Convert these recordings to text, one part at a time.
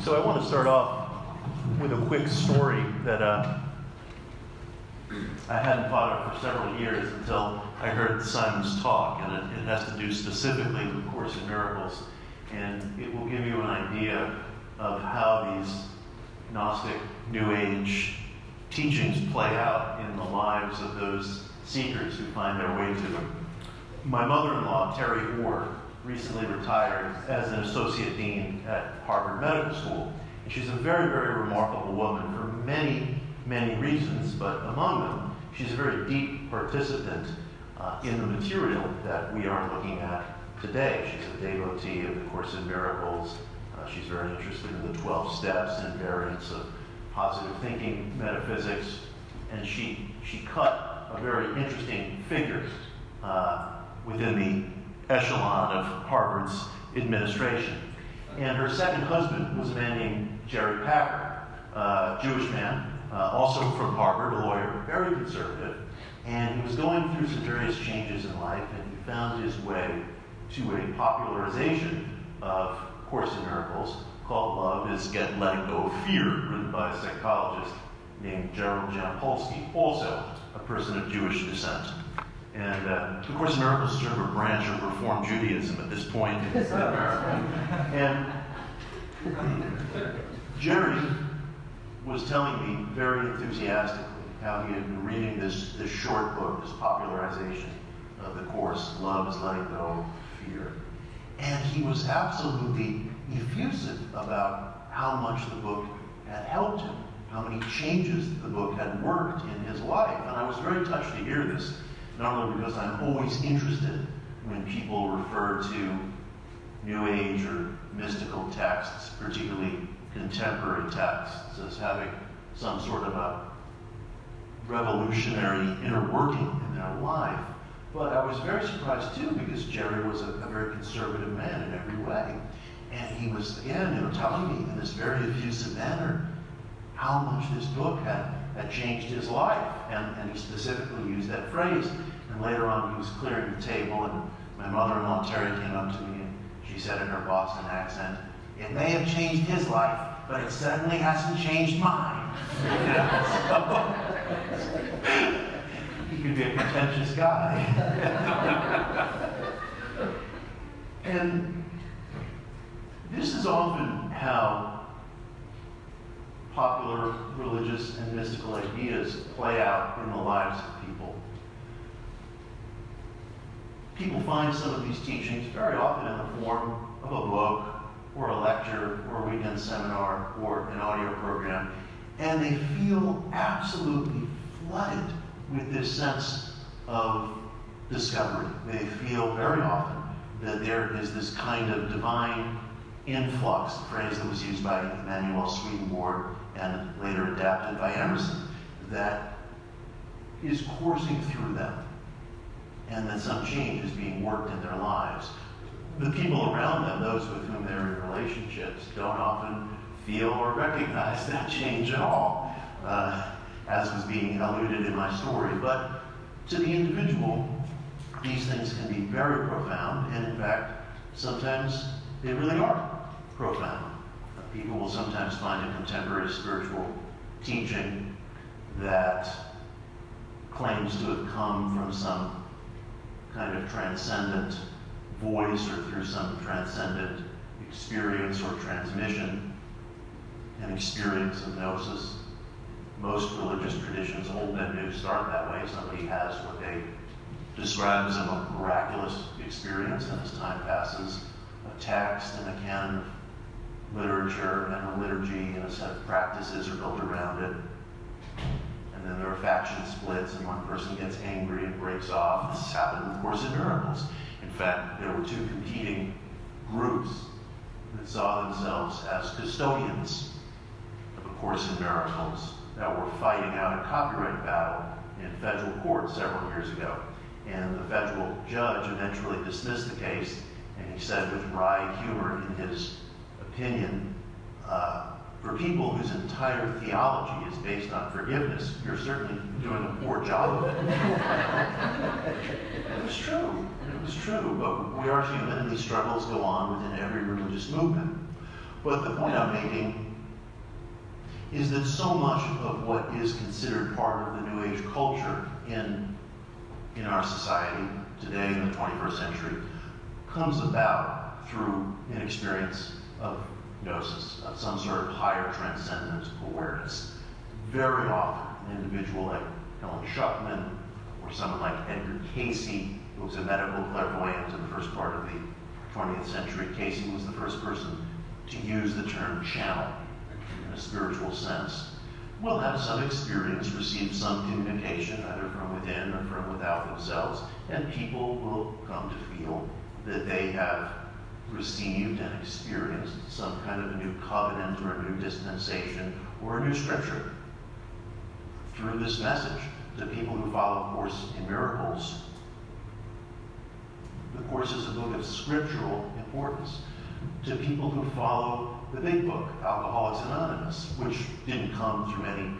So I want to start off with a quick story that I hadn't thought of for several years until I heard Simon's talk, and it has to do specifically with Course in Miracles, and it will give you an idea of how these Gnostic New Age teachings play out in the lives of those seekers who find their way to them. My mother-in-law, Terry Orr, recently retired as an associate dean at Harvard Medical School. And she's a very, very remarkable woman for many, many reasons, but among them, she's a very deep participant in the material that we are looking at today. She's a devotee of the Course in Miracles. She's very interested in the 12 steps and variants of positive thinking metaphysics, and she cut a very interesting figure within the echelon of Harvard's administration. And her second husband was a man named Jerry Packer, a Jewish man, also from Harvard, a lawyer, very conservative, and he was going through some various changes in life, and he found his way to a popularization of Course in Miracles called Love is Letting Go of Fear, written by a psychologist named Gerald Jampolsky, also a person of Jewish descent. And the Course in Miracles is sort of a branch of Reform Judaism at this point in America. And Jerry was telling me very enthusiastically how he had been reading this short book, this popularization of the Course, Love is Letting Go of Fear. And he was absolutely effusive about how much the book had helped him, how many changes the book had worked in his life. And I was very touched to hear this, not only because I'm always interested when people refer to New Age or mystical texts, particularly contemporary texts, as having some sort of a revolutionary inner working in their life, but I was very surprised too, because Jerry was a very conservative man in every way. And he was, again, telling me in this very effusive manner how much this book had changed his life. And he specifically used that phrase. And later on, he was clearing the table, and my mother-in-law, Terry, came up to me, and she said in her Boston accent, "It may have changed his life, but it certainly hasn't changed mine." He could be a contentious guy. And this is often how popular religious and mystical ideas play out in the lives of people. People find some of these teachings very often in the form of a book or a lecture or a weekend seminar or an audio program, and they feel absolutely flooded with this sense of discovery. They feel very often that there is this kind of divine influx, a phrase that was used by Emanuel Swedenborg and later adapted by Emerson, that is coursing through them, and that some change is being worked in their lives. The people around them, those with whom they're in relationships, don't often feel or recognize that change at all, as was being alluded in my story. But to the individual, these things can be very profound, and in fact, sometimes they really are profound. People will sometimes find a contemporary spiritual teaching that claims to have come from some kind of transcendent voice or through some transcendent experience or transmission, an experience of gnosis. Most religious traditions, old and new, start that way. Somebody has what they describe as a miraculous experience, and as time passes, a text and a canon of literature and a liturgy and a set of practices are built around it. And then there are faction splits, and one person gets angry and breaks off. This has happened in the Course in Miracles. In fact, there were two competing groups that saw themselves as custodians of A Course in Miracles that were fighting out a copyright battle in federal court several years ago. And the federal judge eventually dismissed the case, and he said with wry humor in his opinion, for people whose entire theology is based on forgiveness, you're certainly doing a poor job of it. It was true, but we are human, and these struggles go on within every religious movement. But the point I'm making is that so much of what is considered part of the New Age culture in our society today in the 21st century comes about through an experience of gnosis, of some sort of higher transcendent awareness. Very often, an individual like Helen Schuckman or someone like Edgar Casey, who was a medical clairvoyant in the first part of the 20th century. Casey was the first person to use the term channel in a spiritual sense. Will have some experience, receive some communication, either from within or from without themselves, and people will come to feel that they have received and experienced some kind of a new covenant or a new dispensation or a new scripture through this message. To people who follow Course in Miracles, the Course is a book of scriptural importance. To people who follow the big book, Alcoholics Anonymous, which didn't come through any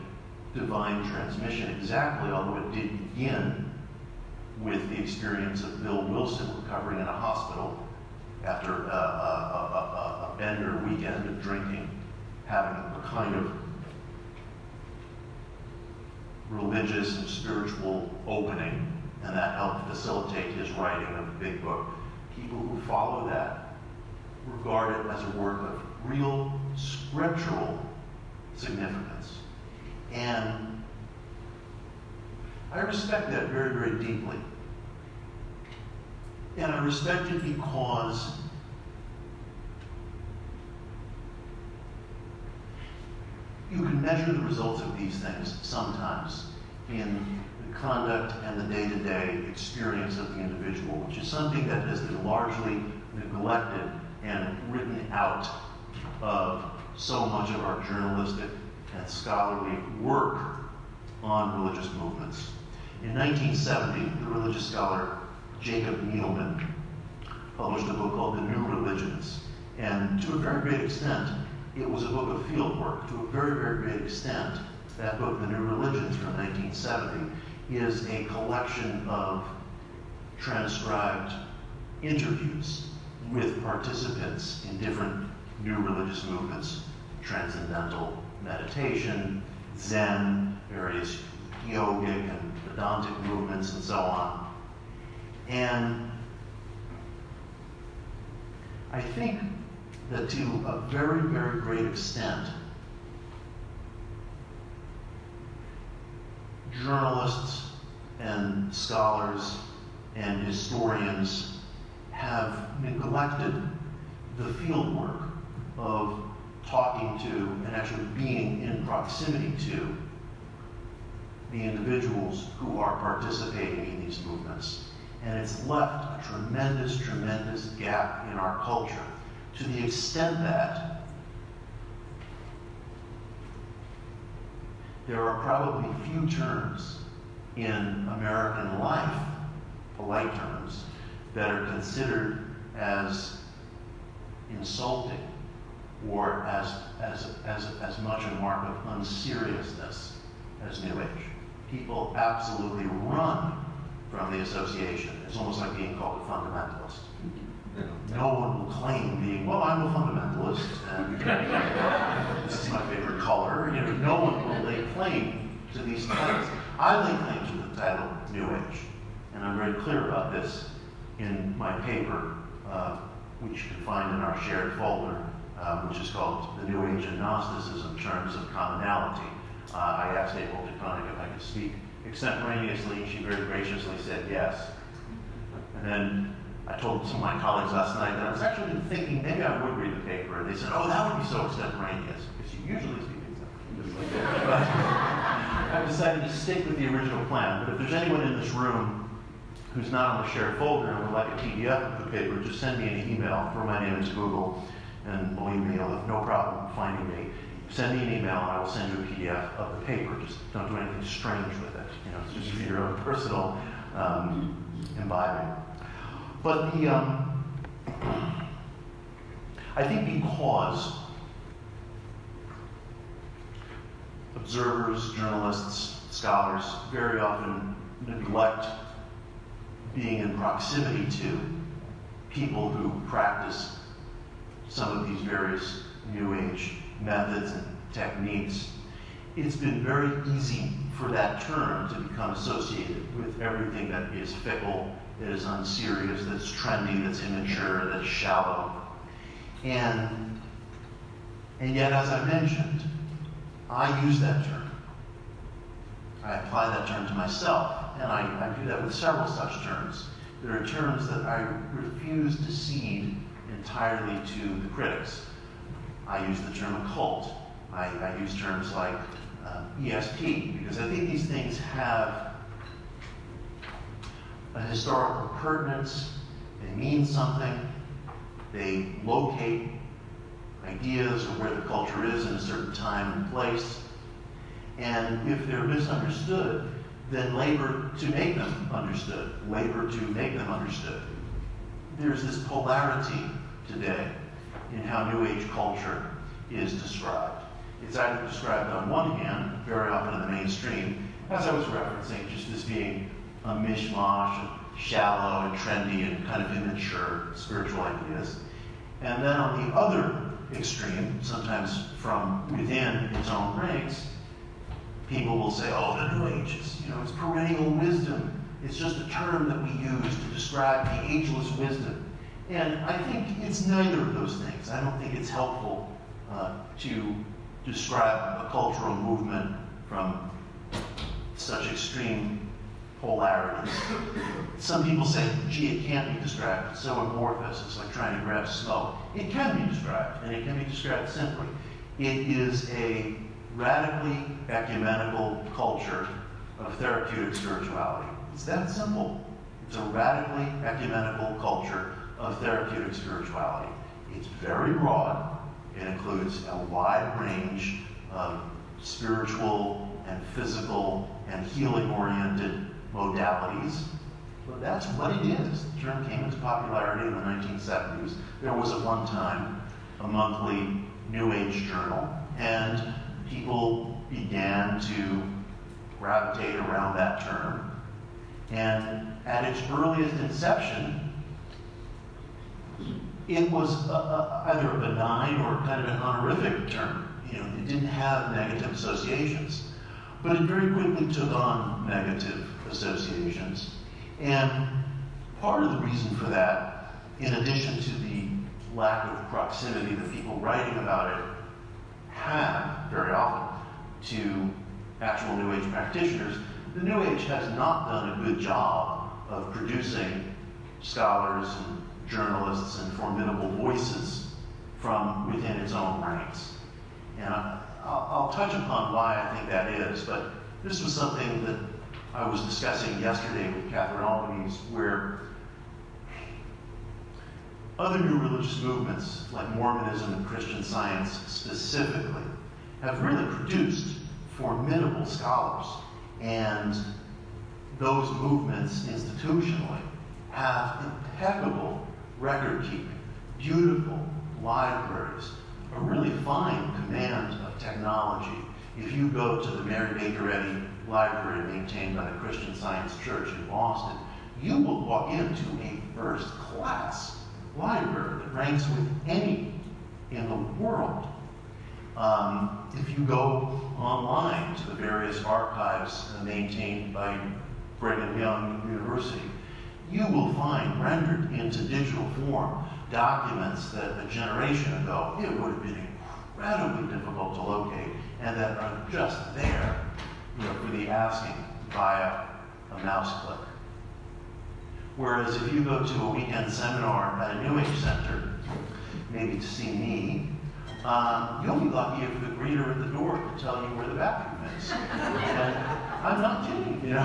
divine transmission exactly, although it did begin with the experience of Bill Wilson recovering in a hospital after a bender weekend of drinking, having a kind of religious and spiritual opening, and that helped facilitate his writing of the big book. People who follow that regard it as a work of real scriptural significance. And I respect that very, very deeply. And I respect it because you can measure the results of these things sometimes in the conduct and the day-to-day experience of the individual, which is something that has been largely neglected and written out of so much of our journalistic and scholarly work on religious movements. In 1970, the religious scholar Jacob Needleman published a book called The New Religions. And to a very great extent, it was a book of fieldwork. To a very, very great extent, that book, The New Religions from 1970, is a collection of transcribed interviews with participants in different new religious movements, transcendental meditation, Zen, various yogic and Vedantic movements, and so on. And I think that to a very, very great extent, journalists and scholars and historians have neglected the field work of talking to and actually being in proximity to the individuals who are participating in these movements. And it's left a tremendous, tremendous gap in our culture, to the extent that there are probably few terms in American life, polite terms, that are considered as insulting or as much a mark of unseriousness as New Age. People absolutely run from the association. It's almost like being called a fundamentalist. No one will claim being, well, I'm a fundamentalist, and this is my favorite color. No one will lay claim to these titles. I lay claim to the title New Age, and I'm very clear about this in my paper, which you can find in our shared folder, which is called The New Age and Gnosticism, Terms of Commonality. I asked April DeConnick if I could speak extemporaneously, and she very graciously said yes. And then I told some of my colleagues last night that I was actually thinking maybe I would read the paper, and they said, oh, that would be so extemporaneous, because you usually speak extemporaneously. But I've decided to stick with the original plan. But if there's anyone in this room who's not on the shared folder and would like a PDF of the paper, just send me an email. Throw my name into Google, and believe me, you'll have no problem finding me. Send me an email, and I will send you a PDF of the paper. Just don't do anything strange with it. It's just for your own personal imbibing. But I think because observers, journalists, scholars very often neglect being in proximity to people who practice some of these various New Age methods and techniques, it's been very easy for that term to become associated with everything that is fickle, that is unserious, that's trendy, that's immature, that's shallow. And yet, as I mentioned, I use that term. I apply that term to myself, and I do that with several such terms. There are terms that I refuse to cede entirely to the critics. I use the term occult. I use terms like ESP, because I think these things have a historical pertinence, they mean something, they locate ideas of where the culture is in a certain time and place, and if they're misunderstood, then labor to make them understood. There's this polarity today in how New Age culture is described. It's either described on one hand, very often in the mainstream, as I was referencing, just as being a mishmash of shallow and trendy and kind of immature spiritual ideas. And then on the other extreme, sometimes from within its own ranks, people will say, oh, the New Age is, it's perennial wisdom. It's just a term that we use to describe the ageless wisdom. And I think it's neither of those things. I don't think it's helpful to describe a cultural movement from such extreme polarities. Some people say, gee, it can't be described. It's so amorphous. It's like trying to grab smoke. It can be described, and it can be described simply. It is a radically ecumenical culture of therapeutic spirituality. It's that simple. It's a radically ecumenical culture of therapeutic spirituality. It's very broad. It includes a wide range of spiritual and physical and healing-oriented modalities. But that's what it is. The term came into popularity in the 1970s. There was at one time a monthly New Age journal, and people began to gravitate around that term. And at its earliest inception, it was either a benign or kind of an honorific term. It didn't have negative associations. But it very quickly took on negative associations. And part of the reason for that, in addition to the lack of proximity that people writing about it have very often to actual New Age practitioners, the New Age has not done a good job of producing scholars and journalists and formidable voices from within its own ranks. And I'll touch upon why I think that is, but this was something that I was discussing yesterday with Catherine Albanese, where other new religious movements, like Mormonism and Christian Science specifically, have really produced formidable scholars. And those movements institutionally have impeccable record keeping, beautiful libraries, a really fine command of technology. If you go to the Mary Baker Eddy Library maintained by the Christian Science Church in Boston, you will walk into a first-class library that ranks with any in the world. If you go online to the various archives maintained by Brigham Young University, you will find rendered into digital form documents that a generation ago it would have been incredibly difficult to locate, and that are just there, for the asking via a mouse click. Whereas if you go to a weekend seminar at a New Age center, maybe to see me, you'll be lucky if the greeter at the door can tell you where the bathroom is. And I'm not kidding, there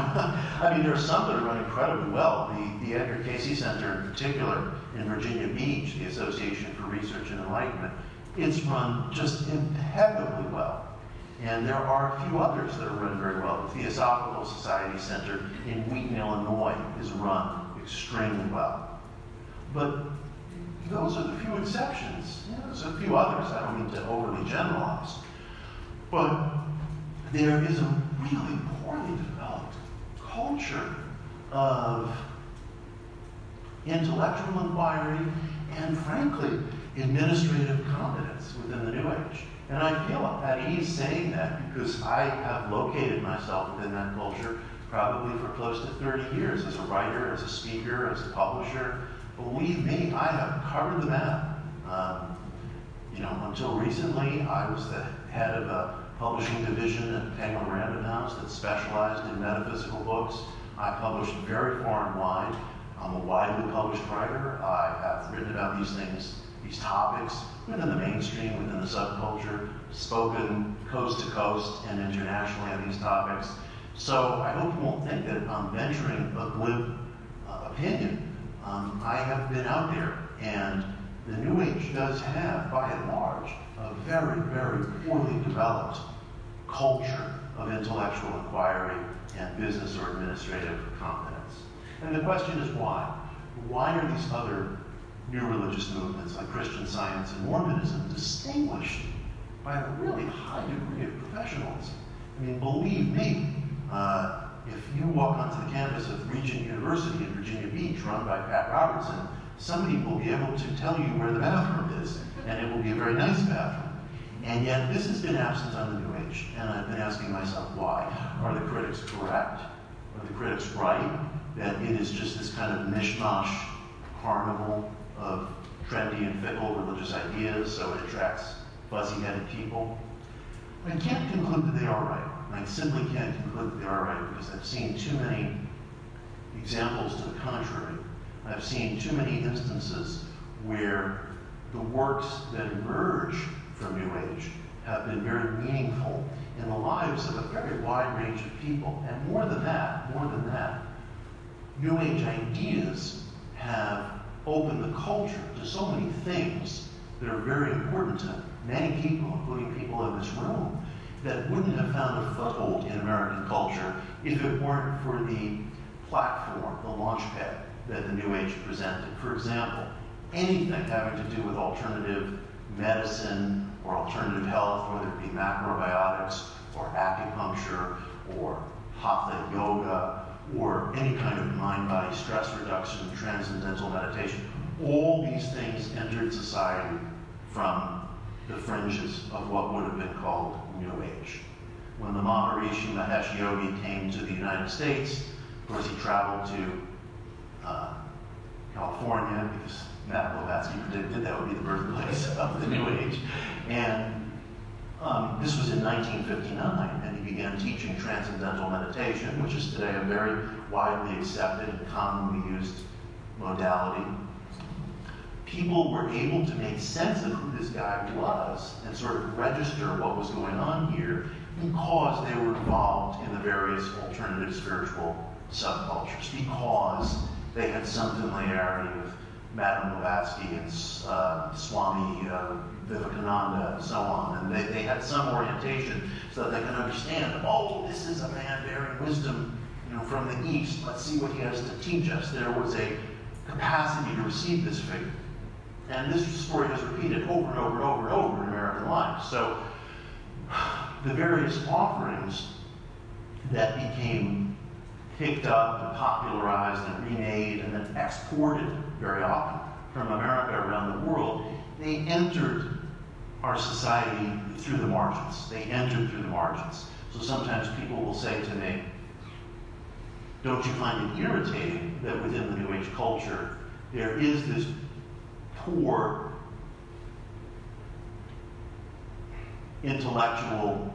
are some that are running incredibly well. The Edgar Cayce Center in particular in Virginia Beach, the Association for Research and Enlightenment, it's run just impeccably well. And there are a few others that are run very well. The Theosophical Society Center in Wheaton, Illinois is run extremely well. But those are the few exceptions. There's a few others, I don't mean to overly generalize. But there is a really poorly developed culture of intellectual inquiry and, frankly, administrative competence within the New Age. And I feel at ease saying that because I have located myself within that culture probably for close to 30 years as a writer, as a speaker, as a publisher. Believe me, I have covered the map. Until recently, I was the head of a publishing division at Penguin Random House that specialized in metaphysical books. I published very far and wide. I'm a widely published writer. I have written about these things, these topics, within the mainstream, within the subculture, spoken coast to coast and internationally on these topics. So I hope you won't think that I'm venturing a glib opinion. I have been out there, and the New Age does have, by and large, a very, very poorly developed culture of intellectual inquiry and business or administrative competence. And the question is why? Why are these other new religious movements like Christian Science and Mormonism distinguished by a really high degree of professionalism? I mean, believe me, if you walk onto the campus of Regent University in Virginia Beach, run by Pat Robertson, somebody will be able to tell you where the bathroom is, and it will be a very nice bathroom. And yet this has been absent on the New Age, and I've been asking myself why. Are the critics correct? Are the critics right that it is just this kind of mishmash carnival of trendy and fickle religious ideas, so it attracts fuzzy-headed people? I can't conclude that they are right. I simply can't conclude that they are right because I've seen too many examples to the contrary. I've seen too many instances where the works that emerge from New Age have been very meaningful in the lives of a very wide range of people. And more than that, New Age ideas have opened the culture to so many things that are very important to many people, including people in this room, that wouldn't have found a foothold in American culture if it weren't for the platform, the launchpad that the New Age presented. For example, anything having to do with alternative medicine or alternative health, whether it be macrobiotics or acupuncture or hatha yoga or any kind of mind-body stress reduction, transcendental meditation, all these things entered society from the fringes of what would have been called New Age. When the Maharishi Mahesh Yogi came to the United States, of course he traveled to California because Matt Blavatsky predicted that would be the birthplace of the New Age. And this was in 1959, and he began teaching transcendental meditation, which is today a very widely accepted and commonly used modality. People were able to make sense of who this guy was and sort of register what was going on here because they were involved in the various alternative spiritual subcultures, because they had some familiarity with Madame Blavatsky and Swami Vivekananda and so on, and they had some orientation so that they can understand, oh, this is a man bearing wisdom, from the East. Let's see what he has to teach us. There was a capacity to receive this figure. And this story has repeated over and over and over and over in American life. So the various offerings that became picked up and popularized and remade and then exported very often from America around the world, they entered our society through the margins. They entered through the margins. So sometimes people will say to me, don't you find it irritating that within the New Age culture there is this poor intellectual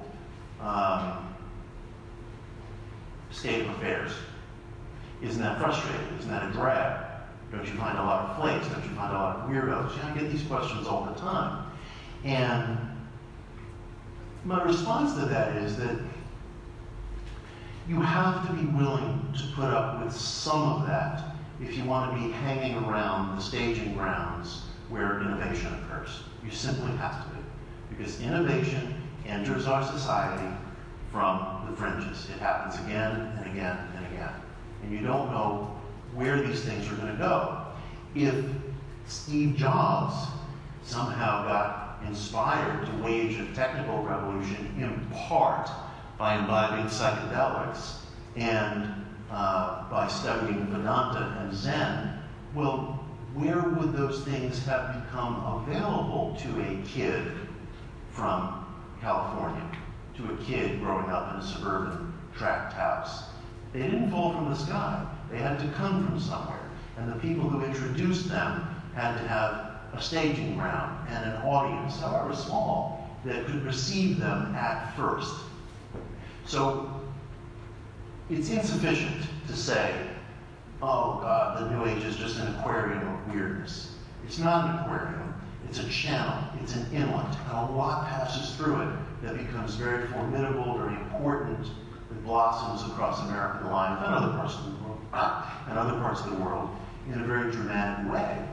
state of affairs? Isn't that frustrating? Isn't that a drag? Don't you find a lot of flakes? Don't you find a lot of weirdos? I get these questions all the time. And my response to that is that you have to be willing to put up with some of that if you want to be hanging around the staging grounds where innovation occurs. You simply have to be. Because innovation enters our society from the fringes. It happens again and again and again. And you don't know where these things are going to go. If Steve Jobs somehow got inspired to wage a technical revolution in part by imbibing psychedelics and by studying Vedanta and Zen, well, where would those things have become available to a kid from California, to a kid growing up in a suburban tract house? They didn't fall from the sky. They had to come from somewhere. And the people who introduced them had to have a staging ground and an audience, however small, that could receive them at first. So it's insufficient to say, oh God, the New Age is just an aquarium of weirdness. It's not an aquarium. It's a channel. It's an inlet. And a lot passes through it that becomes very formidable, very important, that blossoms across American life and other parts of the world in a very dramatic way.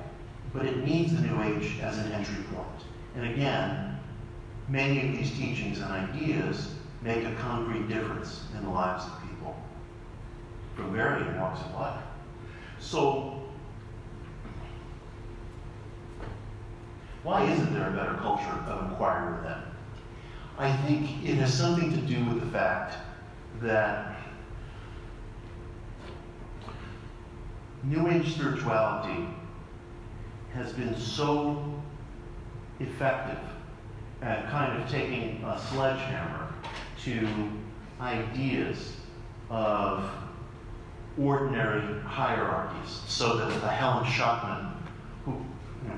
But it needs the New Age as an entry point. And again, many of these teachings and ideas make a concrete difference in the lives of people from varying walks of life. So, why isn't there a better culture of inquiry then? I think it has something to do with the fact that New Age spirituality has been so effective at kind of taking a sledgehammer to ideas of ordinary hierarchies, so that the Helen Schuckman, who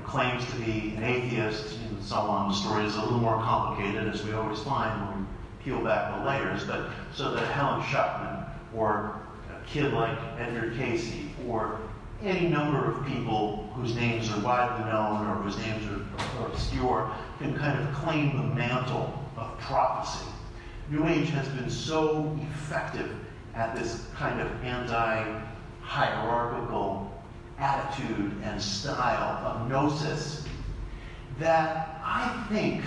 claims to be an atheist, and so on, the story is a little more complicated, as we always find when we peel back the layers, but so that Helen Schuckman, or a kid like Edgar Cayce, or any number of people whose names are widely known or whose names are obscure, can kind of claim the mantle of prophecy. New Age has been so effective at this kind of anti-hierarchical attitude and style of gnosis that I think,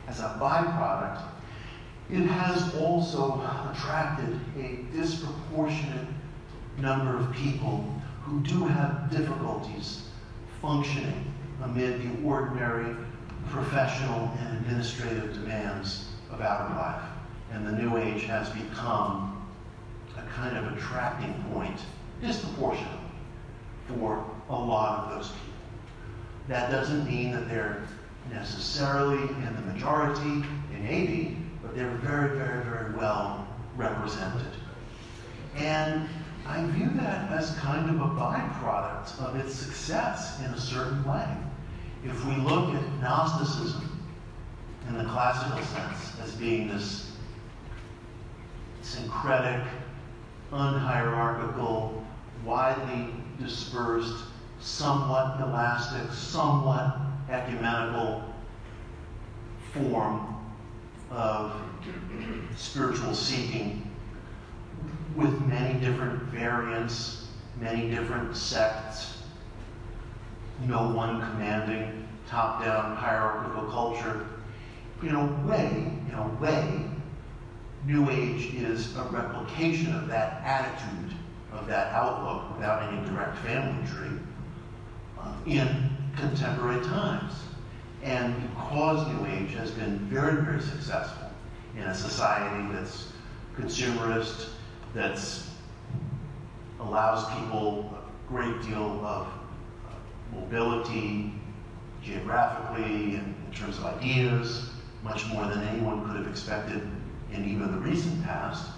as a byproduct, it has also attracted a disproportionate number of people who do have difficulties functioning amid the ordinary professional and administrative demands of outer life. And the New Age has become a kind of attracting point, disproportionately, for a lot of those people. That doesn't mean that they're necessarily in the majority, they may be, but they're very, very, very well represented. And I view that as kind of a byproduct of its success in a certain way. If we look at Gnosticism in the classical sense as being this syncretic, unhierarchical, widely dispersed, somewhat elastic, somewhat ecumenical form of spiritual seeking with many different variants, many different sects, no one commanding, top-down hierarchical culture. In a way, New Age is a replication of that attitude, of that outlook, without any direct family tree, in contemporary times. And because New Age has been very, very successful in a society that's consumerist, that allows people a great deal of mobility geographically and in terms of ideas, much more than anyone could have expected in even the recent past,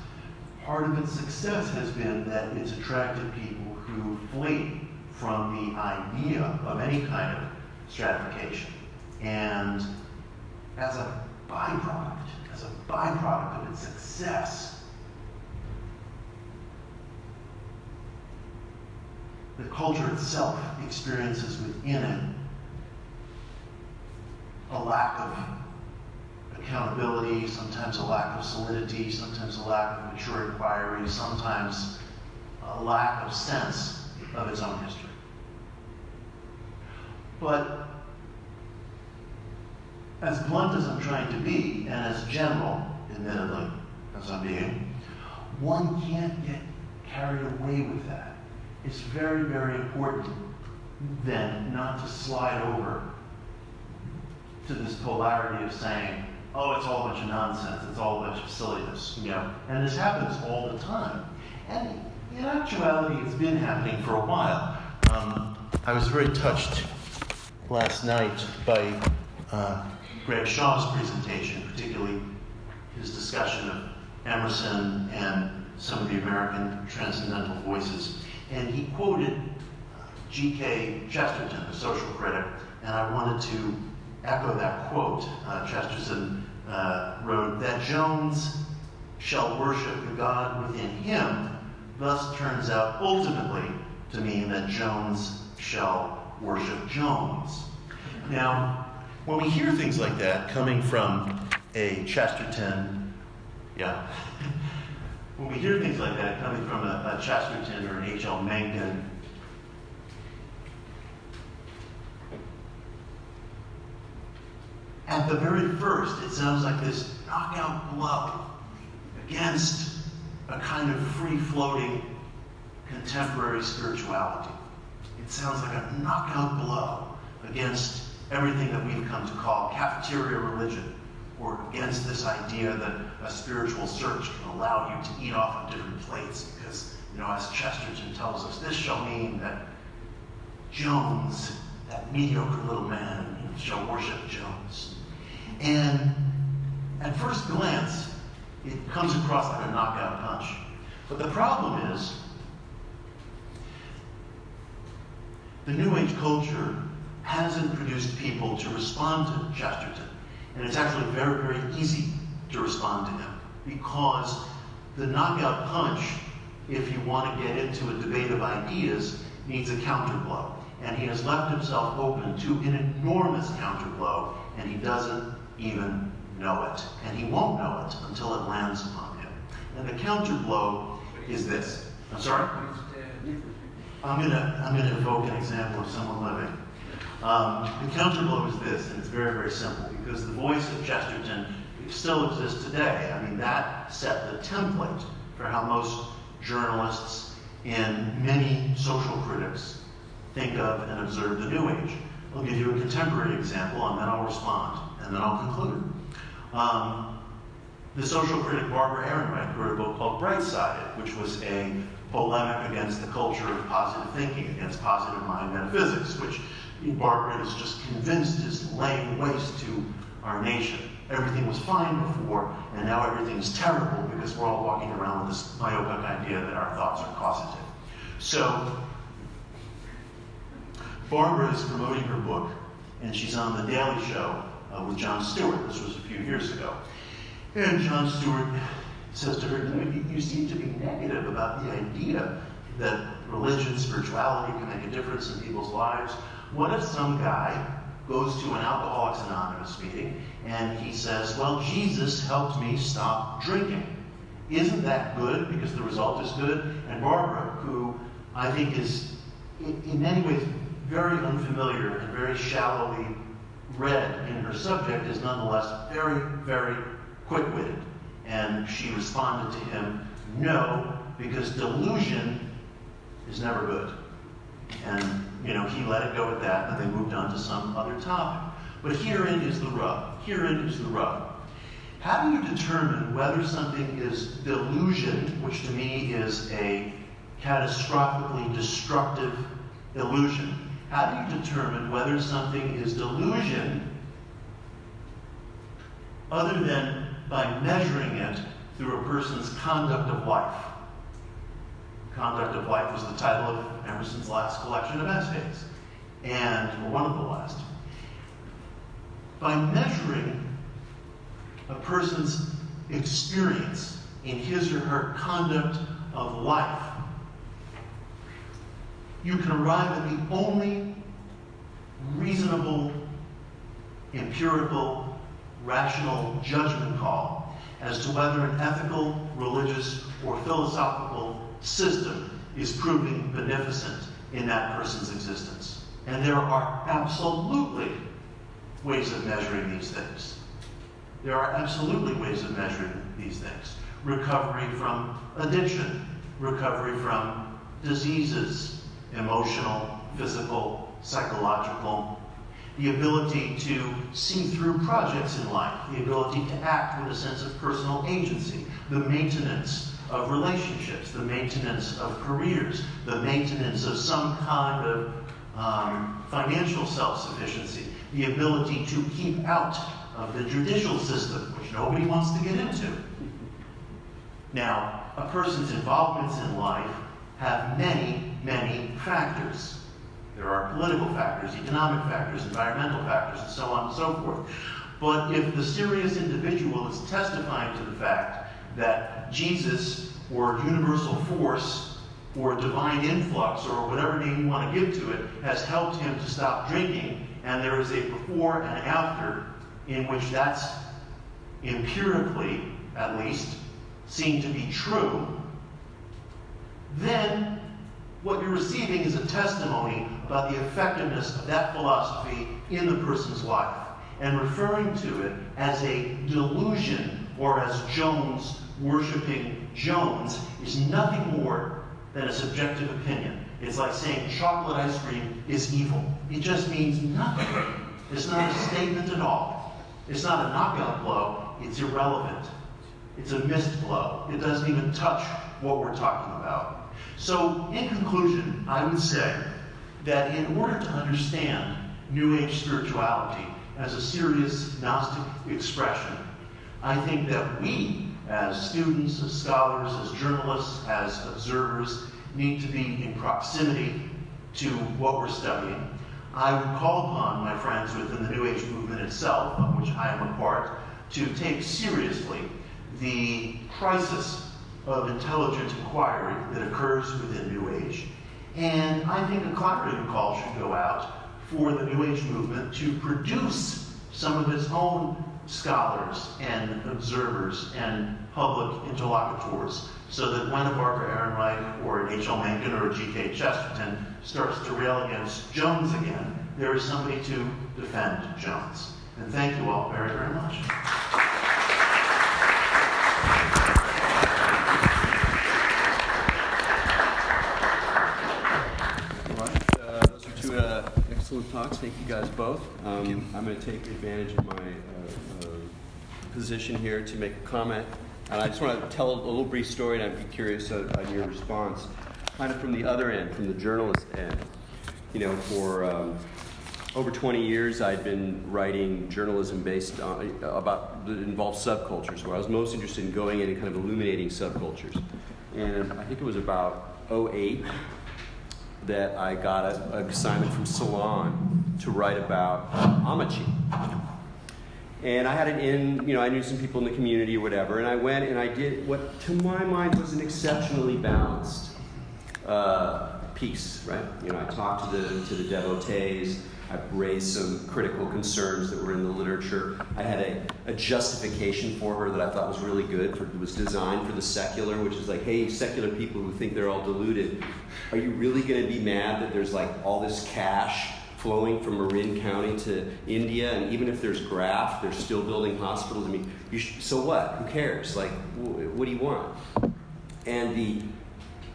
part of its success has been that it's attracted people who flee from the idea of any kind of stratification. And as a byproduct of its success, the culture itself experiences within it a lack of accountability, sometimes a lack of solidity, sometimes a lack of mature inquiry, sometimes a lack of sense of its own history. But as blunt as I'm trying to be, and as general, admittedly, as I'm being, one can't get carried away with that. It's very, very important then not to slide over to this polarity of saying, oh, it's all a bunch of nonsense, it's all a bunch of silliness, And this happens all the time. And, in actuality, it's been happening for a while. I was very touched last night by Greg Shaw's presentation, particularly his discussion of Emerson and some of the American transcendental voices. And he quoted G.K. Chesterton, the social critic, and I wanted to echo that quote. Chesterton wrote that Jones shall worship the God within him, thus turns out ultimately to mean that Jones shall worship Jones. Now, when we hear things like that coming from a Chesterton, when we hear things like that coming from a Chesterton or an H.L. Mencken, at the very first, it sounds like this knockout blow against a kind of free-floating contemporary spirituality. It sounds like a knockout blow against everything that we've come to call cafeteria religion, or against this idea that a spiritual search can allow you to eat off of different plates, because, as Chesterton tells us, this shall mean that Jones, that mediocre little man, shall worship Jones. And at first glance, it comes across like a knockout punch. But the problem is, the New Age culture hasn't produced people to respond to Chesterton. And it's actually very, very easy to respond to him, because the knockout punch, if you want to get into a debate of ideas, needs a counterblow. And he has left himself open to an enormous counterblow, and he doesn't even know it. And he won't know it until it lands upon him. And the counterblow is this. I'm sorry? I'm gonna evoke an example of someone living. The counterblow is this, and it's very, very simple, because the voice of Chesterton still exists today. I mean, that set the template for how most journalists and many social critics think of and observe the New Age. I'll give you a contemporary example, and then I'll respond, and then I'll conclude. The social critic Barbara Ehrenreich wrote a book called Bright-Sided, which was a polemic against the culture of positive thinking, against positive mind metaphysics, which Barbara is just convinced is laying waste to our nation. Everything was fine before, and now everything's terrible because we're all walking around with this myopic idea that our thoughts are causative. So, Barbara is promoting her book, and she's on The Daily Show with Jon Stewart. This was a few years ago. And Jon Stewart says to her, you seem to be negative about the idea that religion, spirituality can make a difference in people's lives. What if some guy goes to an Alcoholics Anonymous meeting and he says, well, Jesus helped me stop drinking. Isn't that good because the result is good? And Barbara, who I think is in many ways very unfamiliar and very shallowly read in her subject, is nonetheless very, very quick-witted. And she responded to him, no, because delusion is never good. And, he let it go at that, and they moved on to some other topic. But herein is the rub. Herein is the rub. How do you determine whether something is delusion, which to me is a catastrophically destructive illusion? How do you determine whether something is delusion other than by measuring it through a person's conduct of life? Conduct of Life was the title of Emerson's last collection of essays, or one of the last. By measuring a person's experience in his or her conduct of life, you can arrive at the only reasonable, empirical, rational judgment call as to whether an ethical, religious, or philosophical system is proving beneficent in that person's existence. And there are absolutely ways of measuring these things. There are absolutely ways of measuring these things. Recovery from addiction, recovery from diseases, emotional, physical, psychological, the ability to see through projects in life, the ability to act with a sense of personal agency, the maintenance of relationships, the maintenance of careers, the maintenance of some kind of financial self-sufficiency, the ability to keep out of the judicial system, which nobody wants to get into. Now, a person's involvements in life have many, many factors. There are political factors, economic factors, environmental factors, and so on and so forth. But if the serious individual is testifying to the fact that Jesus, or universal force, or divine influx, or whatever name you want to give to it, has helped him to stop drinking, and there is a before and after in which that's empirically, at least, seen to be true, then what you're receiving is a testimony about the effectiveness of that philosophy in the person's life, and referring to it as a delusion, or as Jones worshiping Jones, is nothing more than a subjective opinion. It's like saying chocolate ice cream is evil. It just means nothing. It's not a statement at all. It's not a knockout blow. It's irrelevant. It's a missed blow. It doesn't even touch what we're talking about. So, in conclusion, I would say that in order to understand New Age spirituality as a serious Gnostic expression, I think that we, as students, as scholars, as journalists, as observers, need to be in proximity to what we're studying. I would call upon my friends within the New Age movement itself, of which I am a part, to take seriously the crisis of intelligent inquiry that occurs within New Age. And I think a clarion call should go out for the New Age movement to produce some of its own scholars and observers and public interlocutors, so that when a Barbara Ehrenreich or an H.L. Mencken or a G.K. Chesterton starts to rail against Jones again, there is somebody to defend Jones. And thank you all very, very much. Excellent talks. Thank you guys both. I'm going to take advantage of my position here to make a comment. And I just want to tell a little brief story, and I'd be curious on your response. Kind of from the other end, from the journalist end. You know, for over 20 years, I'd been writing journalism based on, that involved subcultures, where I was most interested in going in and kind of illuminating subcultures. And I think it was about 2008 that I got an assignment from Salon to write about Amachi. And I had it in, I knew some people in the community or whatever, and I went and I did what to my mind was an exceptionally balanced piece, right? I talked to the devotees, I raised some critical concerns that were in the literature. I had a justification for her that I thought was really good. It was designed for the secular, which is like, hey, secular people who think they're all deluded, are you really going to be mad that there's like all this cash flowing from Marin County to India, and even if there's graft, they're still building hospitals? I mean, so what? Who cares? Like, what do you want? And the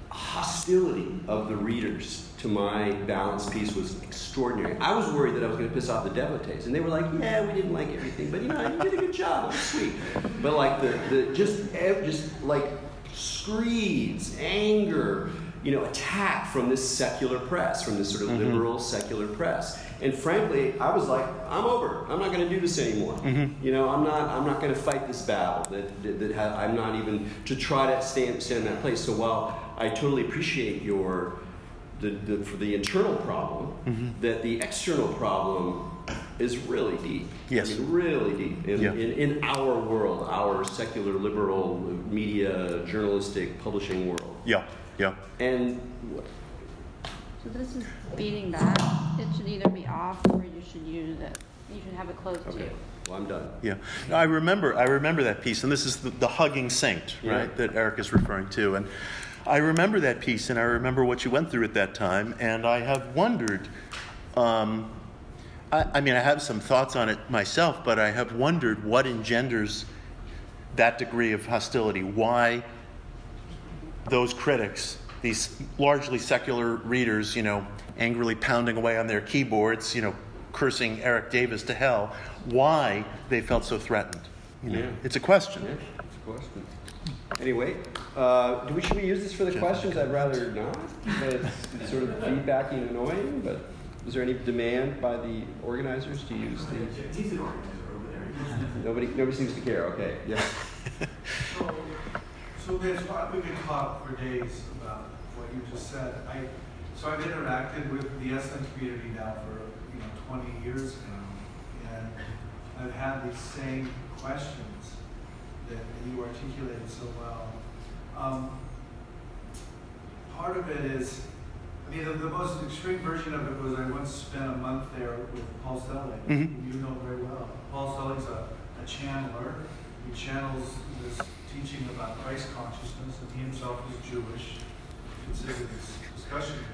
hostility of the readers to my balanced piece was extraordinary. I was worried that I was going to piss off the devotees, and they were like, "Yeah, we didn't like everything, but you did a good job. It was sweet." But like just like screeds, anger, attack from this secular press, from this sort of liberal secular press. And frankly, I was like, I'm over. I'm not going to do this anymore. I'm not going to fight this battle. I'm not even to try to stand in that place. So while I totally appreciate for the internal problem, that the external problem is really deep. Yes. I mean, really deep in our world, our secular, liberal, media, journalistic, publishing world. Yeah. And so this is beating that. It should either be off or you should use it. You should have it closed too. Well, I'm done. Yeah. No, I remember that piece, and this is the hugging saint, right, that Eric is referring to. And I remember that piece, and I remember what you went through at that time, and I have wondered, I have some thoughts on it myself, but I have wondered what engenders that degree of hostility, why those critics, these largely secular readers, angrily pounding away on their keyboards, cursing Eric Davis to hell, why they felt so threatened. It's a question. Yeah, it's a question. Anyway, should we use this for the questions? I'd rather not. It's sort of feedbacky and annoying, but is there any demand by the organizers to use these? He's an organizer over there. Nobody seems to care. Okay. Yes. So we could talk for days about what you just said. I've interacted with the isnt community now for 20 years now, and I've had these same questions that you articulated so well. Part of it is, the most extreme version of it was I once spent a month there with Paul Stelling, who you know very well. Paul Stelling's a channeler. He channels this teaching about Christ consciousness, and he himself is Jewish. Consider this discussion here.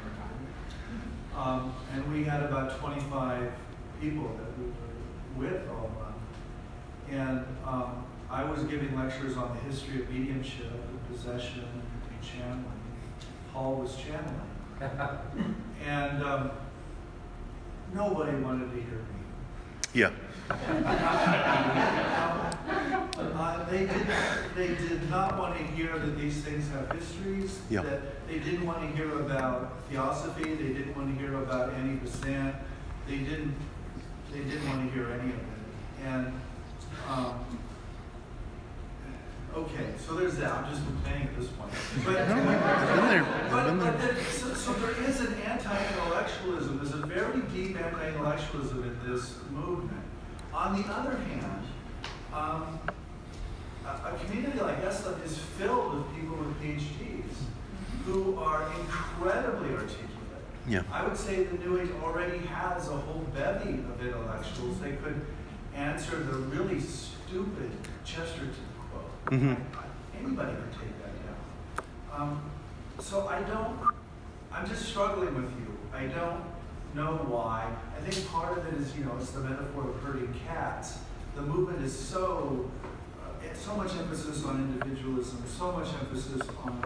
And we had about 25 people that we were with all month. And I was giving lectures on the history of mediumship and possession and channeling. Paul was channeling. And nobody wanted to hear me. Yeah. They did not want to hear that these things have histories. Yeah. That they didn't want to hear about theosophy. They didn't want to hear about any percent. They didn't want to hear any of it. And okay, so there's that. I'm just complaining at this point. So there is an anti-intellectualism. There's a very deep anti-intellectualism in this movement. On the other hand, a community like Esalen is filled with people with PhDs who are incredibly articulate. Yeah. I would say the New Age already has a whole bevy of intellectuals. They could answer the really stupid Chesterton quote. Mm-hmm. Anybody could take that down. So I'm just struggling with you. I don't know why. I think part of it is, it's the metaphor of herding cats. The movement is so much emphasis on individualism, so much emphasis on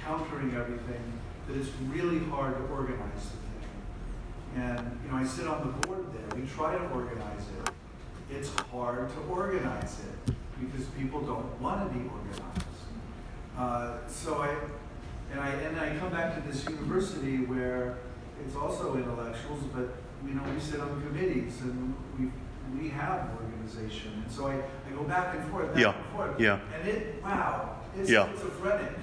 countering everything, that it's really hard to organize the thing. And, I sit on the board there. We try to organize it. It's hard to organize it because people don't want to be organized. So I come back to this university where it's also intellectuals, but we sit on committees and we have organization, and so I go back and forth, Yeah. and it's schizophrenic.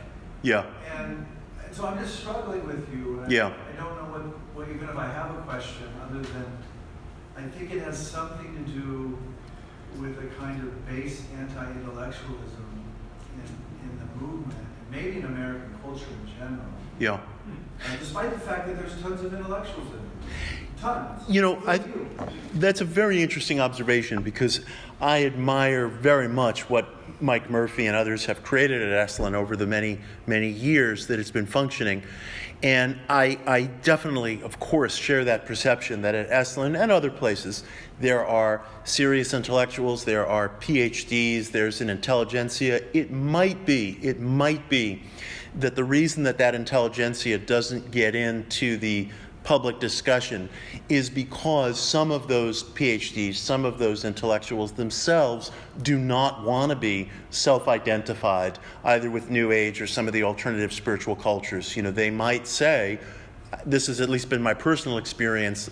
Yeah. And so I'm just struggling with you. And Yeah. I don't know what even if I have a question, other than I think it has something to do with a kind of base anti-intellectualism in the movement, and maybe in American culture in general. Yeah. Despite the fact that there's tons of intellectuals in it. Tons. That's a very interesting observation, because I admire very much what Mike Murphy and others have created at Esalen over the many, many years that it's been functioning. And I definitely, of course, share that perception that at Esalen and other places, there are serious intellectuals, there are PhDs, there's an intelligentsia. It might be that the reason that intelligentsia doesn't get into the public discussion is because some of those PhDs, some of those intellectuals themselves do not want to be self-identified either with New Age or some of the alternative spiritual cultures. They might say, this has at least been my personal experience,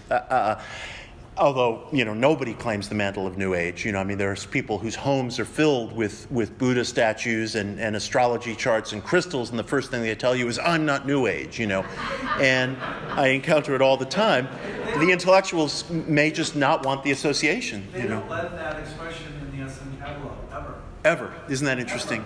although, nobody claims the mantle of New Age. There's people whose homes are filled with Buddha statues and astrology charts and crystals, and the first thing they tell you is, I'm not New Age, And I encounter it all the time. The intellectuals may just not want the association, They don't let that expression in the SM catalog, ever. Ever. Isn't that interesting?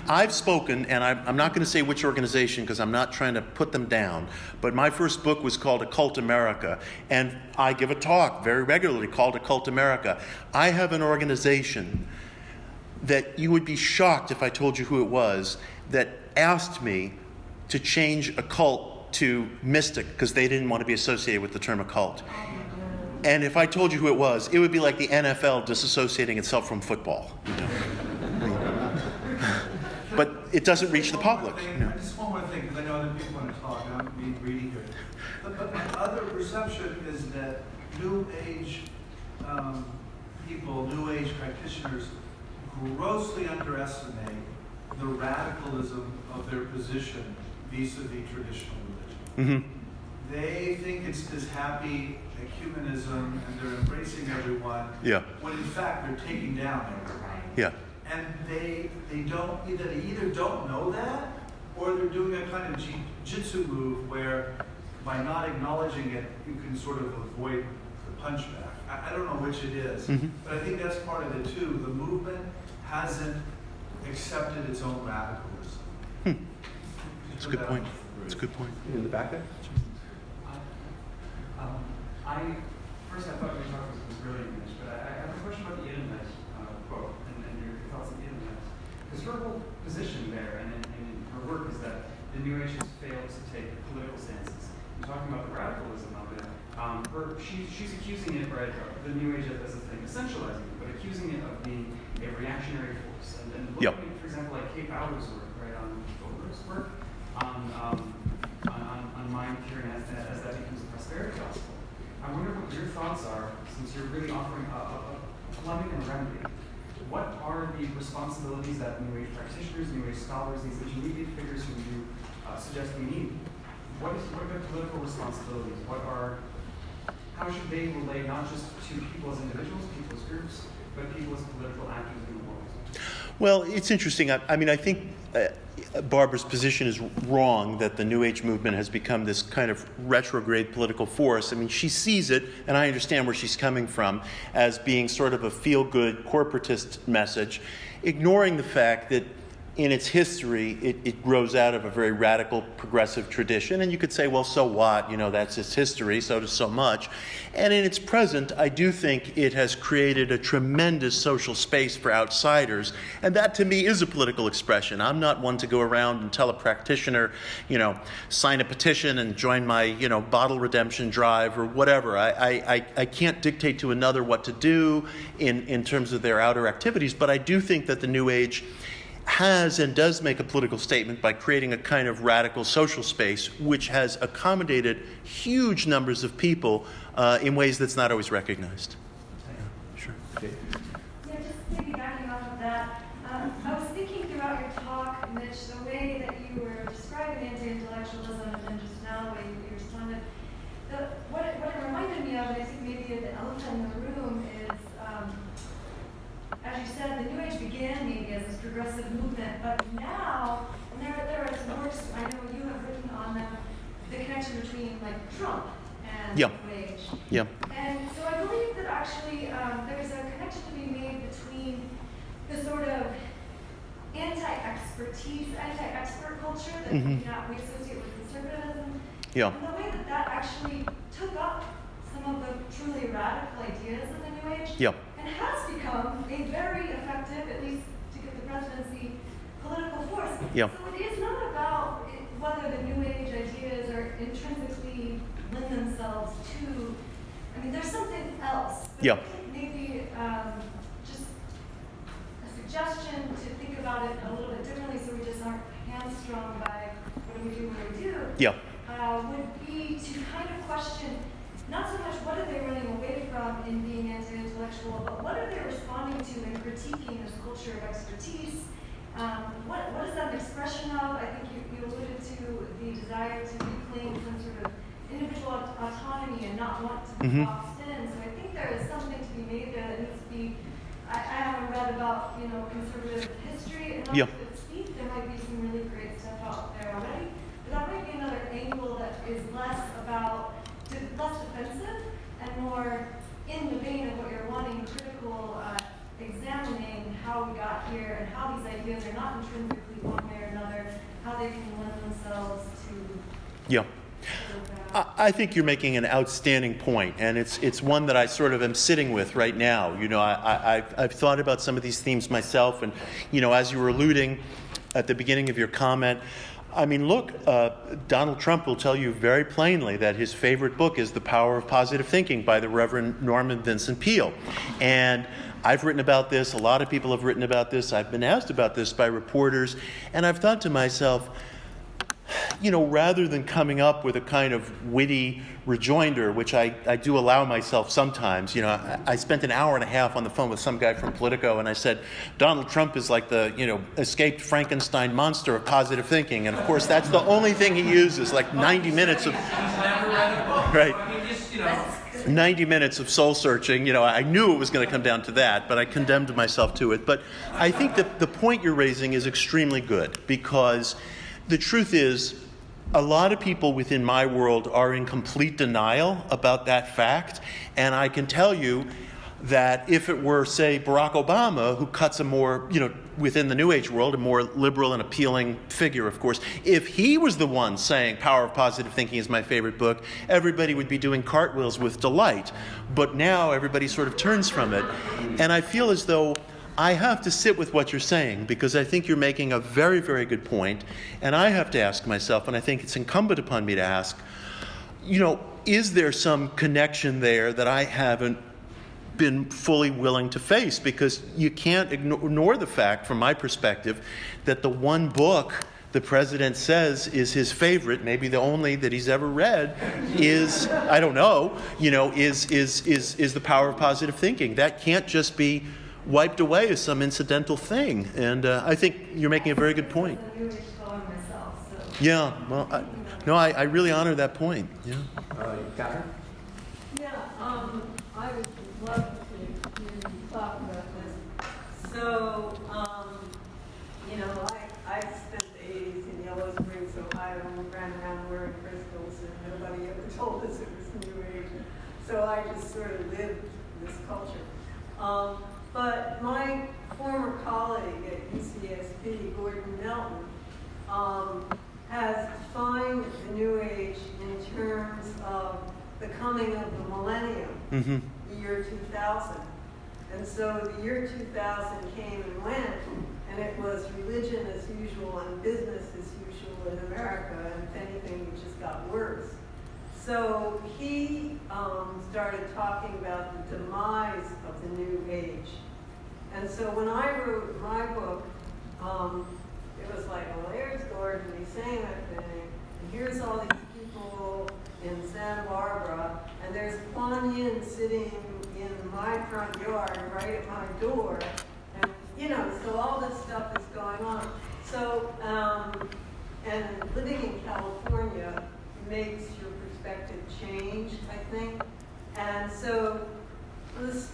I've spoken, and I'm not going to say which organization because I'm not trying to put them down, but my first book was called Occult America, and I give a talk very regularly called Occult America. I have an organization that you would be shocked if I told you who it was, that asked me to change occult to mystic because they didn't want to be associated with the term occult. And if I told you who it was, it would be like the NFL disassociating itself from football. But it doesn't reach the public. Just one more thing, because I know other people want to talk, and I'm being greedy here. But my other perception is that New Age people, New Age practitioners, grossly underestimate the radicalism of their position vis-a-vis traditional religion. Mm-hmm. They think it's this happy ecumenism and they're embracing everyone, Yeah. when in fact they're taking down everyone. Yeah. And they either don't know that, or they're doing a kind of jitsu move where by not acknowledging it, you can sort of avoid the punchback. I don't know which it is, Mhm. but I think that's part of it too. The movement hasn't accepted its own radicalism. That's a good point. That's a good point. In the back there? First I thought your talk was brilliant, Mitch, but I have a question about the internet quote and your thoughts on the internet. Because her whole position there and her work is that the New Age has failed to take political stances. You're talking about the radicalism of it. She's accusing it, right, the New Age as a thing, essentializing it, but accusing it of being a reactionary force. And looking at, for example, like Kate Bauer's work, right, on Goldberg's work, on mind curing as that becomes a prosperity gospel. I wonder what your thoughts are, since you're really offering a polemic and a remedy. What are the responsibilities that New Age practitioners, New Age scholars, these intermediate figures who you suggest we need? What are their political responsibilities? How should they relate not just to people as individuals, people as groups, but people as political actors in the world? Well, it's interesting. I mean, I think Barbara's position is wrong that the New Age movement has become this kind of retrograde political force. I mean, she sees it, and I understand where she's coming from, as being sort of a feel-good corporatist message, ignoring the fact that in its history, it grows out of a very radical, progressive tradition. And you could say, well, so what? You know, that's its history, so does so much. And in its present, I do think it has created a tremendous social space for outsiders. And that, to me, is a political expression. I'm not one to go around and tell a practitioner, you know, sign a petition and join my, you know, bottle redemption drive or whatever. I can't dictate to another what to do in terms of their outer activities. But I do think that the New Age has and does make a political statement by creating a kind of radical social space which has accommodated huge numbers of people in ways that's not always recognized. Yeah, sure. Okay. Yeah, just piggybacking off of that, I was thinking throughout your talk, Mitch, the way that you were describing anti-intellectualism and then just now the way you responded, what it reminded me of, and I think maybe the elephant in the room is, as you said, the New Age began maybe as this progressive movement, but now, and there are works, I know you have written on them, the connection between like Trump and Yeah. New Age. Yeah. And so I believe that actually there's a connection to be made between the sort of anti-expertise, anti-expert culture that we associate with conservatism, Yeah. and the way that that actually took up some of the truly radical ideas of the New Age. Yeah. And has become a very effective, at least to get the presidency, political force. Yeah. So it is not about whether the New Age ideas are intrinsically lend themselves to, I mean, there's something else. But Yeah. I think maybe just a suggestion to think about it a little bit differently so we just aren't hamstrung by what do we do, Yeah. would be to kind of question not so much what are they running away from in being anti-intellectual, but what are they responding to in critiquing this culture of expertise? What is that an expression of? I think you alluded to the desire to reclaim some sort of individual autonomy and not want to be boxed in. So I think there is something to be made there that needs to be, I haven't read about, you know, conservative history enough to speak. There might be some really great stuff out there already. But that might be another angle that is less defensive and more in the vein of what you're wanting, critical, examining how we got here and how these ideas are not intrinsically one way or another, how they can lend themselves to. Yeah. I think you're making an outstanding point, and it's one that I sort of am sitting with right now. You know, I've thought about some of these themes myself, and, you know, as you were alluding at the beginning of your comment, I mean, look, Donald Trump will tell you very plainly that his favorite book is The Power of Positive Thinking by the Reverend Norman Vincent Peale. And I've written about this. A lot of people have written about this. I've been asked about this by reporters. And I've thought to myself, rather than coming up with a kind of witty rejoinder, which I do allow myself sometimes, I spent an hour and a half on the phone with some guy from Politico, and I said, Donald Trump is like the, escaped Frankenstein monster of positive thinking. And of course, that's the only thing he uses, like 90 minutes of... He's never read a book. Right. I mean, just, 90 minutes of soul searching. I knew it was going to come down to that, but I condemned myself to it. But I think that the point you're raising is extremely good, because the truth is, a lot of people within my world are in complete denial about that fact. And I can tell you that if it were, say, Barack Obama, who cuts a more, within the New Age world, a more liberal and appealing figure, of course, if he was the one saying Power of Positive Thinking is my favorite book, everybody would be doing cartwheels with delight. But now everybody sort of turns from it. And I feel as though I have to sit with what you're saying, because I think you're making a very, very good point. And I have to ask myself, and I think it's incumbent upon me to ask, is there some connection there that I haven't been fully willing to face? Because you can't ignore the fact, from my perspective, that the one book the president says is his favorite, maybe the only that he's ever read, is, I don't know, is The Power of Positive Thinking. That can't just be wiped away as some incidental thing. And I think you're making a very good point. Yeah, well, I really honor that point. Yeah. Catherine? Yeah, I would love to hear you talk about this. So, I spent the 80s in Yellow Springs, Ohio, and ran around wearing crystals, and nobody ever told us it was New Age. So I just sort of lived this culture. But my former colleague at UCSB, Gordon Melton, has defined the New Age in terms of the coming of the millennium, the year 2000. And so the year 2000 came and went, and it was religion as usual and business as usual in America, and if anything, it just got worse. So he started talking about the demise of the New Age. And so when I wrote my book, it was like, well, there's Gordon, he's saying that thing, and here's all these people in Santa Barbara, and there's Kuan Yin sitting in my front yard right at my door, and so all this stuff is going on. So, and living in California makes your perspective change, I think. And so this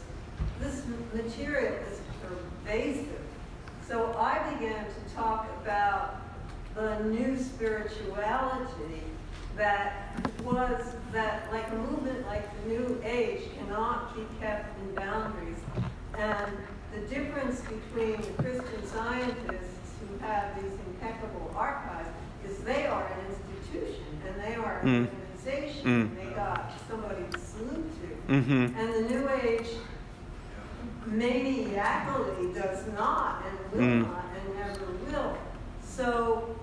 material is pervasive. So I began to talk about the new spirituality that like a movement like the New Age cannot be kept in boundaries. And the difference between the Christian Scientists who have these impeccable archives is they are an institution and they are an organization. And they got somebody to salute to. And the New Age maniacally does not and will not and never will. So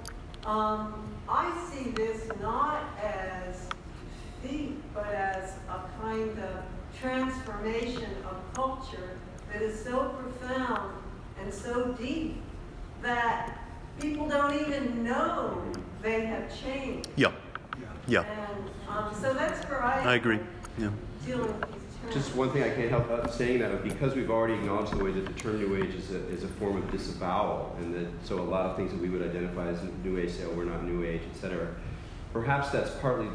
I see this not as defeat, but as a kind of transformation of culture that is so profound and so deep that people don't even know they have changed. Yeah. And so that's where I agree. Yeah. Dealing with these terms. Just one thing I can't help saying that, because we've already acknowledged the way that the term New Age is a form of disavowal, and that so a lot of things that we would identify as New Age say, oh, we're not New Age, etc. Perhaps that's partly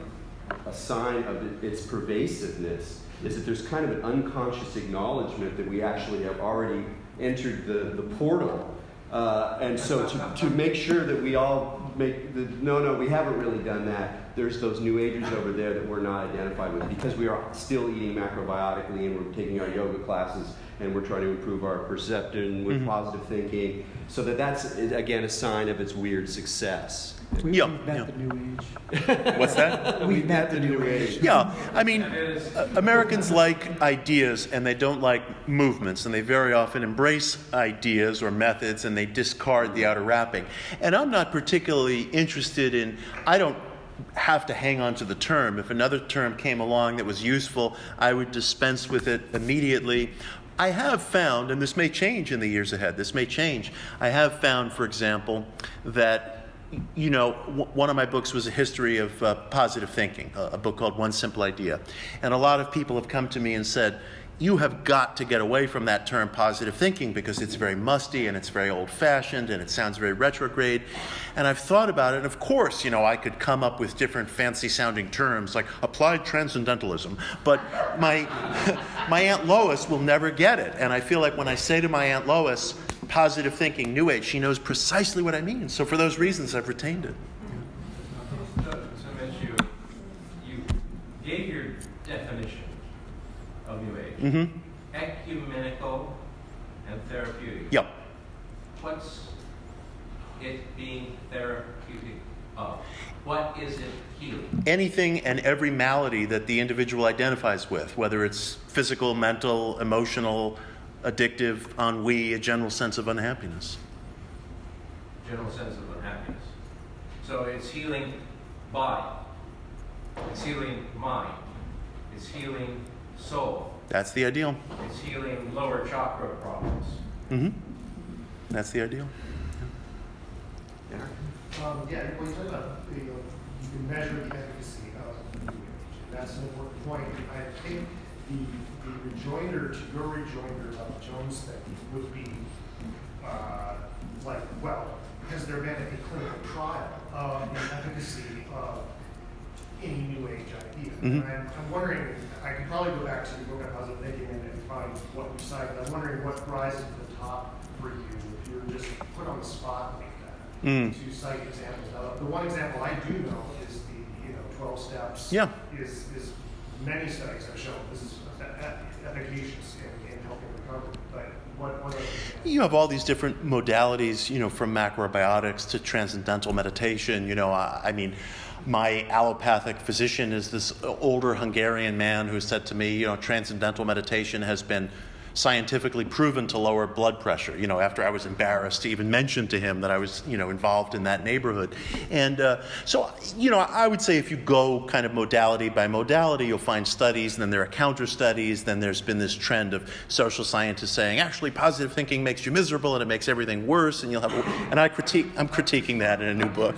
a sign of its pervasiveness, is that there's kind of an unconscious acknowledgement that we actually have already entered the portal. And so to make sure that we all make no, we haven't really done that. There's those New Agers over there that we're not identified with, because we are still eating macrobiotically and we're taking our yoga classes and we're trying to improve our perception with positive thinking. So that's, again, a sign of its weird success. We've met the New Age. What's that? We've met the New Age. Yeah, I mean, Americans like ideas and they don't like movements, and they very often embrace ideas or methods and they discard the outer wrapping. And I'm not particularly interested in, I don't have to hang on to the term. If another term came along that was useful, I would dispense with it immediately. I have found, and this may change in the years ahead, I have found, for example, that one of my books was a history of positive thinking, a book called One Simple Idea. And a lot of people have come to me and said, you have got to get away from that term positive thinking because it's very musty and it's very old-fashioned and it sounds very retrograde. And I've thought about it, and of course, I could come up with different fancy-sounding terms like applied transcendentalism, but my Aunt Lois will never get it. And I feel like when I say to my Aunt Lois, positive thinking, New Age, she knows precisely what I mean. So for those reasons, I've retained it. So Mitch, you gave your definition of New Age. Mm-hmm. Ecumenical and therapeutic. Yep. What's it being therapeutic of? What is it healing? Anything and every malady that the individual identifies with, whether it's physical, mental, emotional, addictive, ennui, a general sense of unhappiness. General sense of unhappiness. So it's healing body. It's healing mind. It's healing soul. That's the ideal. It's healing lower chakra problems. Mm-hmm. That's the ideal. Yeah. Yeah, when you talk about you can measure the efficacy of New Age. That's an important point. I think the rejoinder to your rejoinder of Jones thing would be has there been a clinical trial of the efficacy of any New Age idea? Mm-hmm. And I'm wondering, I could probably go back to the book on positive thinking and find what you cited. I'm wondering what rises to the top for you if you were just put on the spot like that to cite examples. Now, the one example I do know is the 12 steps. Yeah. Is many studies have shown this is efficacious in helping recovery. But what other examples? You have all these different modalities, from macrobiotics to transcendental meditation. My allopathic physician is this older Hungarian man who said to me, transcendental meditation has been scientifically proven to lower blood pressure, after I was embarrassed to even mention to him that I was, involved in that neighborhood. And so I would say if you go kind of modality by modality, you'll find studies, and then there are counter studies. Then there's been this trend of social scientists saying, actually, positive thinking makes you miserable and it makes everything worse, and I'm critiquing that in a new book.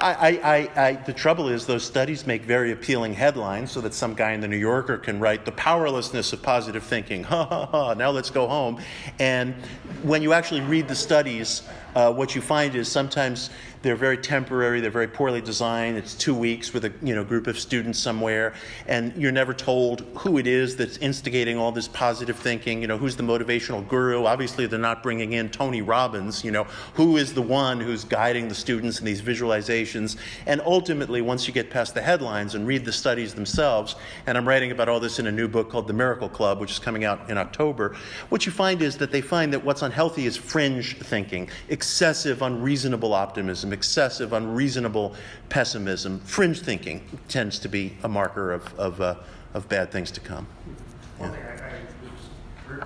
The trouble is those studies make very appealing headlines so that some guy in the New Yorker can write the powerlessness of positive thinking. Now let's go home. And when you actually read the studies, what you find is sometimes they're very temporary, they're very poorly designed. It's 2 weeks with a group of students somewhere, and you're never told who it is that's instigating all this positive thinking, who's the motivational guru. Obviously, they're not bringing in Tony Robbins, who is the one who's guiding the students in these visualizations. And ultimately, once you get past the headlines and read the studies themselves, and I'm writing about all this in a new book called The Miracle Club, which is coming out in October, what you find is that they find that what's unhealthy is fringe thinking, excessive, unreasonable optimism, excessive, unreasonable pessimism. Fringe thinking tends to be a marker of bad things to come. One thing I was very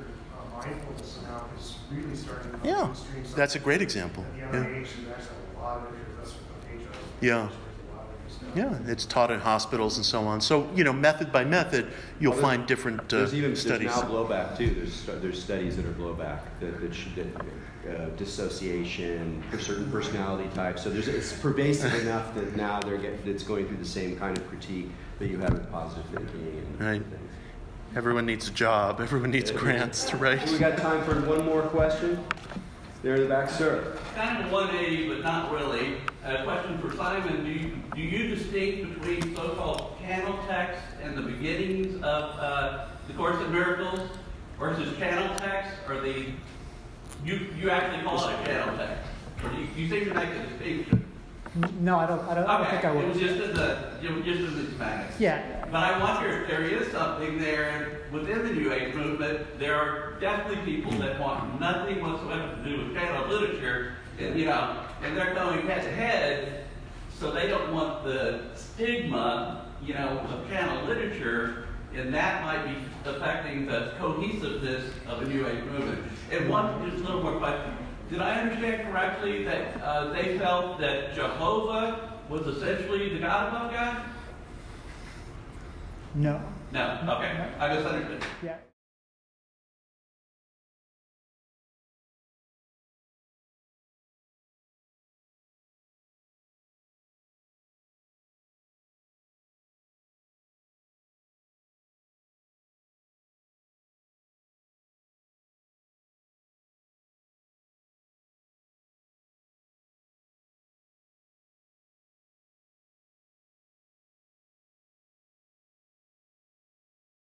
mindfulness now is really starting to come Yeah, mainstream. that's a great example. At the NIH, there's actually a lot of it. That's what the page of. Yeah. Yeah, it's taught in hospitals and so on. So, method by method, you'll find different there's studies. There's now blowback too. There's studies that are blowback that dissociation for certain personality types. So it's pervasive enough that now it's going through the same kind of critique that you have with positive thinking and Right. things. Everyone needs a job. Everyone needs grants to write. We got time for one more question. There in the back, sir. Kind of 180, but not really. A question for Simon. Do you distinguish between so-called channel text and the beginnings of the Course in Miracles versus channel text, or you actually call it a channel text? Or do you seem to make a distinction? No, I don't think I It would. was just in the semantics. Yeah. But I wonder if there is something there within the New Age movement. There are definitely people that want nothing whatsoever to do with channel literature, and they're going head to head, so they don't want the stigma, of channel literature, and that might be affecting the cohesiveness of a New Age movement. And just a little more question. Did I understand correctly that they felt that Jehovah was essentially the God above God? No. No. Okay. I misunderstood. Yeah.